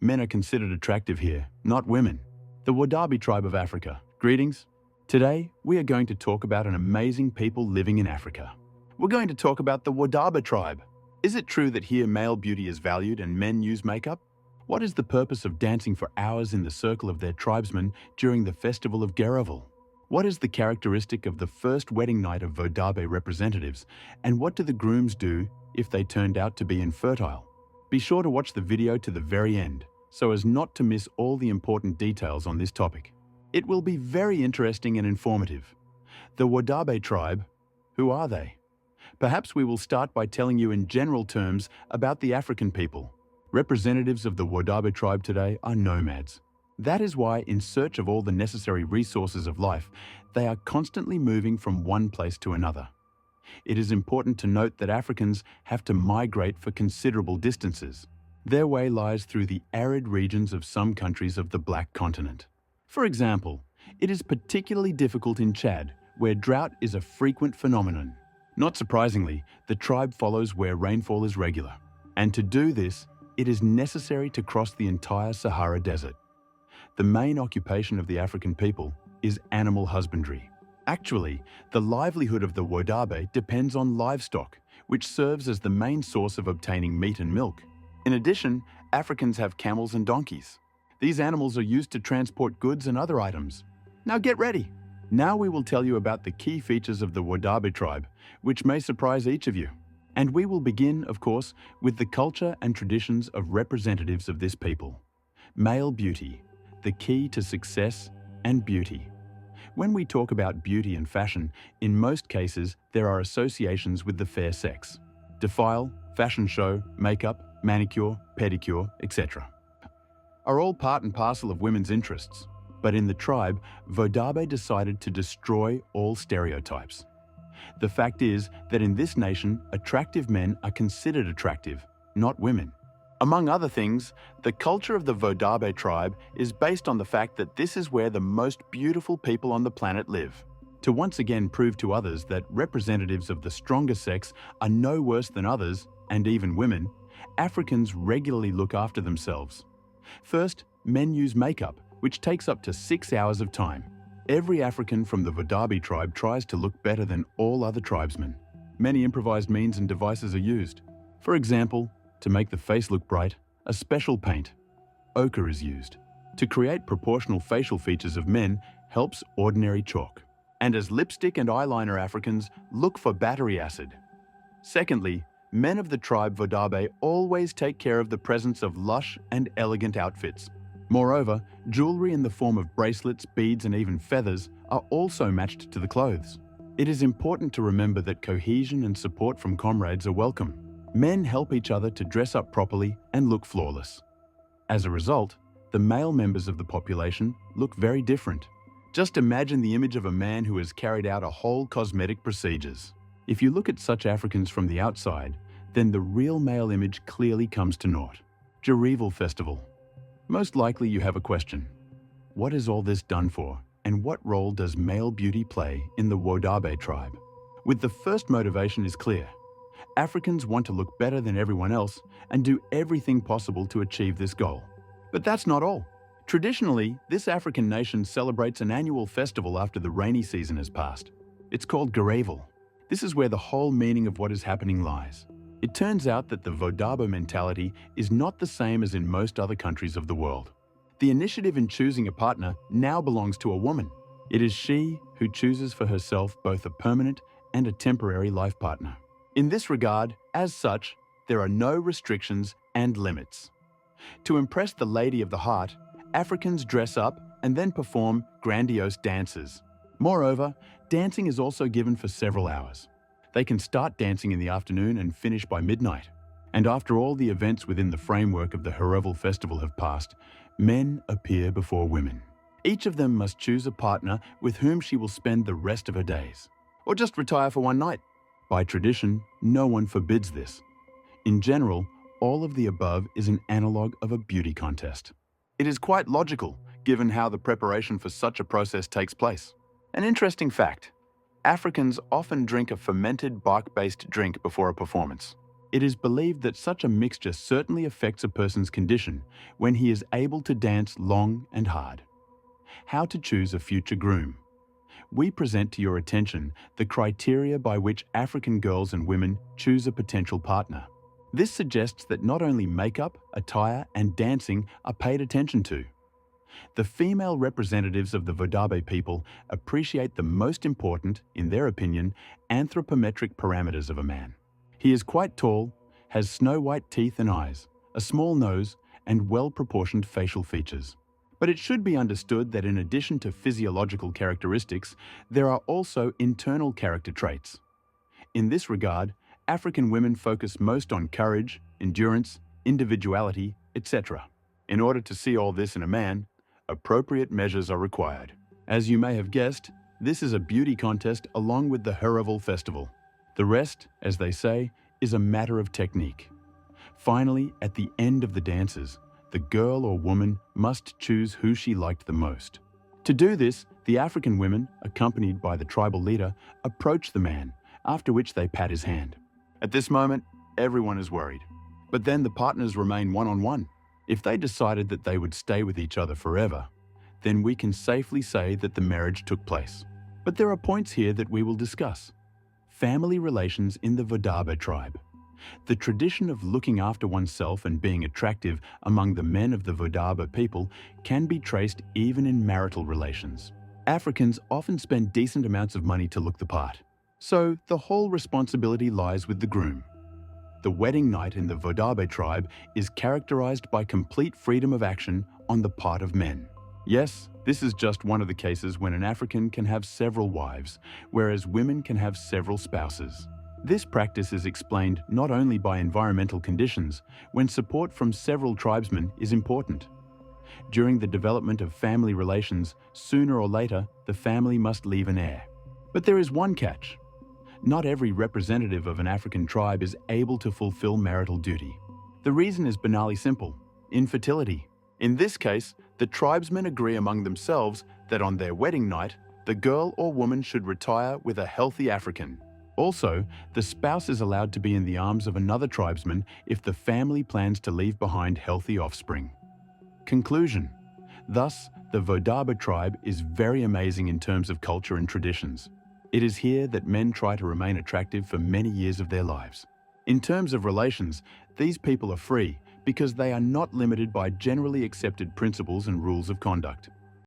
Men are considered attractive here, not women. The Waadabo tribe of Africa. Greetings. Today, we are going to talk about an amazing people living in Africa. We're going to talk about the Waadabo tribe. Is it true that here male beauty is valued and men use makeup? What is the purpose of dancing for hours in the circle of their tribesmen during the festival of Geravel? What is the characteristic of the first wedding night of Waadabo representatives, and what do the grooms do if they turned out to be infertile? Be sure to watch the video to the very end, so as not to miss all the important details on this topic. It will be very interesting and informative. The Waadabo tribe, who are they? Perhaps we will start by telling you in general terms about the African people. Representatives of the Waadabo tribe today are nomads. That is why, in search of all the necessary resources of life, they are constantly moving from one place to another. It is important to note that Africans have to migrate for considerable distances. Their way lies through the arid regions of some countries of the Black Continent. For example, it is particularly difficult in Chad, where drought is a frequent phenomenon. Not surprisingly, the tribe follows where rainfall is regular. And to do this, it is necessary to cross the entire Sahara Desert. The main occupation of the African people is animal husbandry. Actually, the livelihood of the Waadabo depends on livestock, which serves as the main source of obtaining meat and milk. In addition, Africans have camels and donkeys. These animals are used to transport goods and other items. Now get ready! Now we will tell you about the key features of the Waadabo tribe, which may surprise each of you. And we will begin, of course, with the culture and traditions of representatives of this people. Male beauty, the key to success and beauty. When we talk about beauty and fashion, in most cases, there are associations with the fair sex. Defile, fashion show, makeup, manicure, pedicure, etc. are all part and parcel of women's interests. But in the tribe, Waadabo decided to destroy all stereotypes. The fact is that in this nation, attractive men are considered attractive, not women. Among other things, the culture of the Waadabo tribe is based on the fact that this is where the most beautiful people on the planet live. To once again prove to others that representatives of the stronger sex are no worse than others, and even women, Africans regularly look after themselves. First, men use makeup, which takes up to 6 hours of time. Every African from the Waadabo tribe tries to look better than all other tribesmen. Many improvised means and devices are used. For example, to make the face look bright, a special paint, ochre, is used. To create proportional facial features of men helps ordinary chalk. And as lipstick and eyeliner, Africans look for battery acid. Secondly, men of the tribe Waadabo always take care of the presence of lush and elegant outfits. Moreover, jewelry in the form of bracelets, beads, and even feathers are also matched to the clothes. It is important to remember that cohesion and support from comrades are welcome. Men help each other to dress up properly and look flawless. As a result, the male members of the population look very different. Just imagine the image of a man who has carried out a whole cosmetic procedures. If you look at such Africans from the outside, then the real male image clearly comes to naught. Geravel Festival. Most likely you have a question. What is all this done for, and what role does male beauty play in the Waadabo tribe? With the first motivation is clear. Africans want to look better than everyone else and do everything possible to achieve this goal. But that's not all. Traditionally, this African nation celebrates an annual festival after the rainy season has passed. It's called Geravel. This is where the whole meaning of what is happening lies. It turns out that the Waadabo mentality is not the same as in most other countries of the world. The initiative in choosing a partner now belongs to a woman. It is she who chooses for herself both a permanent and a temporary life partner. In this regard, as such, there are no restrictions and limits. To impress the lady of the heart, Africans dress up and then perform grandiose dances. Moreover, dancing is also given for several hours. They can start dancing in the afternoon and finish by midnight. And after all the events within the framework of the Geravel festival have passed, men appear before women. Each of them must choose a partner with whom she will spend the rest of her days, or just retire for one night. By tradition, no one forbids this. In general, all of the above is an analogue of a beauty contest. It is quite logical, given how the preparation for such a process takes place. An interesting fact: Africans often drink a fermented bark-based drink before a performance. It is believed that such a mixture certainly affects a person's condition when he is able to dance long and hard. How to choose a future groom. We present to your attention the criteria by which African girls and women choose a potential partner. This suggests that not only makeup, attire, and dancing are paid attention to. The female representatives of the Waadabo people appreciate the most important, in their opinion, anthropometric parameters of a man. He is quite tall, has snow-white teeth and eyes, a small nose, and well-proportioned facial features. But it should be understood that in addition to physiological characteristics, there are also internal character traits. In this regard, African women focus most on courage, endurance, individuality, etc. In order to see all this in a man, appropriate measures are required. As you may have guessed, this is a beauty contest along with the Hurrival Festival. The rest, as they say, is a matter of technique. Finally, at the end of the dances, the girl or woman must choose who she liked the most. To do this, the African women, accompanied by the tribal leader, approach the man, after which they pat his hand. At this moment, everyone is worried. But then the partners remain one-on-one. If they decided that they would stay with each other forever, then we can safely say that the marriage took place. But there are points here that we will discuss. Family relations in the Waadabo tribe. The tradition of looking after oneself and being attractive among the men of the Waadabo people can be traced even in marital relations. Africans often spend decent amounts of money to look the part, so the whole responsibility lies with the groom. The wedding night in the Waadabo tribe is characterized by complete freedom of action on the part of men. Yes, this is just one of the cases when an African can have several wives, whereas women can have several spouses. This practice is explained not only by environmental conditions, when support from several tribesmen is important. During the development of family relations, sooner or later, the family must leave an heir. But there is one catch. Not every representative of an African tribe is able to fulfill marital duty. The reason is banally simple: infertility. In this case, the tribesmen agree among themselves that on their wedding night, the girl or woman should retire with a healthy African. Also, the spouse is allowed to be in the arms of another tribesman if the family plans to leave behind healthy offspring. Conclusion. Thus, the Waadabo tribe is very amazing in terms of culture and traditions. It is here that men try to remain attractive for many years of their lives. In terms of relations, these people are free because they are not limited by generally accepted principles and rules of conduct.